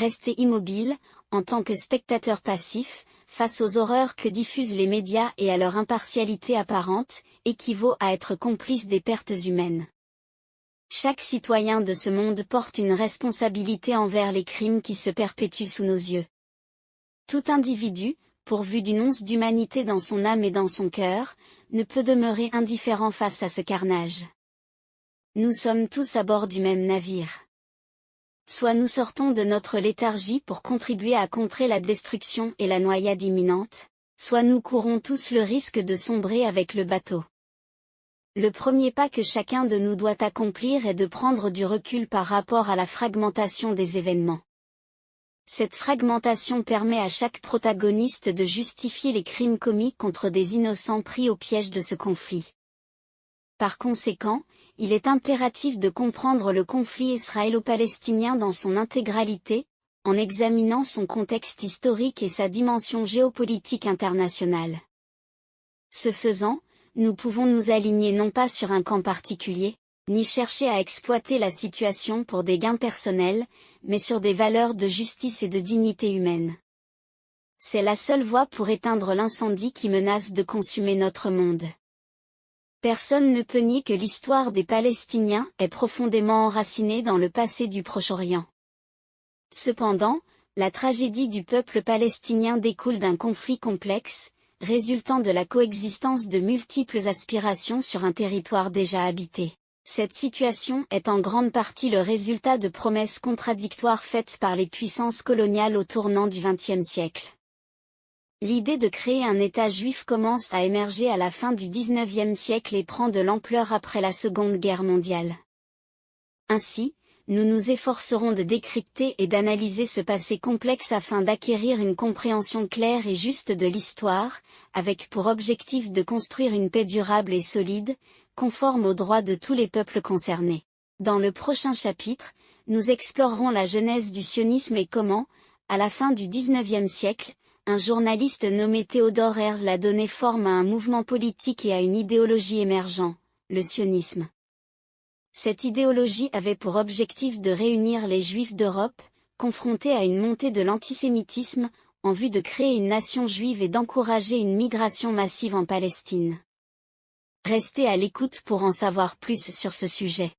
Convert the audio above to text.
rester immobile, en tant que spectateur passif, face aux horreurs que diffusent les médias et à leur impartialité apparente, équivaut à être complice des pertes humaines. Chaque citoyen de ce monde porte une responsabilité envers les crimes qui se perpétuent sous nos yeux. Tout individu, pourvu d'une once d'humanité dans son âme et dans son cœur, ne peut demeurer indifférent face à ce carnage. Nous sommes tous à bord du même navire. Soit nous sortons de notre léthargie pour contribuer à contrer la destruction et la noyade imminente, soit nous courons tous le risque de sombrer avec le bateau. Le premier pas que chacun de nous doit accomplir est de prendre du recul par rapport à la fragmentation des événements. Cette fragmentation permet à chaque protagoniste de justifier les crimes commis contre des innocents pris au piège de ce conflit. Par conséquent, il est impératif de comprendre le conflit israélo-palestinien dans son intégralité, en examinant son contexte historique et sa dimension géopolitique internationale. Ce faisant, nous pouvons nous aligner non pas sur un camp particulier, ni chercher à exploiter la situation pour des gains personnels, mais sur des valeurs de justice et de dignité humaine. C'est la seule voie pour éteindre l'incendie qui menace de consumer notre monde. Personne ne peut nier que l'histoire des Palestiniens est profondément enracinée dans le passé du Proche-Orient. Cependant, la tragédie du peuple palestinien découle d'un conflit complexe, résultant de la coexistence de multiples aspirations sur un territoire déjà habité. Cette situation est en grande partie le résultat de promesses contradictoires faites par les puissances coloniales au tournant du XXe siècle. L'idée de créer un État juif commence à émerger à la fin du XIXe siècle et prend de l'ampleur après la Seconde Guerre mondiale. Ainsi, nous nous efforcerons de décrypter et d'analyser ce passé complexe afin d'acquérir une compréhension claire et juste de l'histoire, avec pour objectif de construire une paix durable et solide, conforme aux droits de tous les peuples concernés. Dans le prochain chapitre, nous explorerons la genèse du sionisme et comment, à la fin du XIXe siècle, un journaliste nommé Theodor Herzl a donné forme à un mouvement politique et à une idéologie émergent, le sionisme. Cette idéologie avait pour objectif de réunir les Juifs d'Europe, confrontés à une montée de l'antisémitisme, en vue de créer une nation juive et d'encourager une migration massive en Palestine. Restez à l'écoute pour en savoir plus sur ce sujet.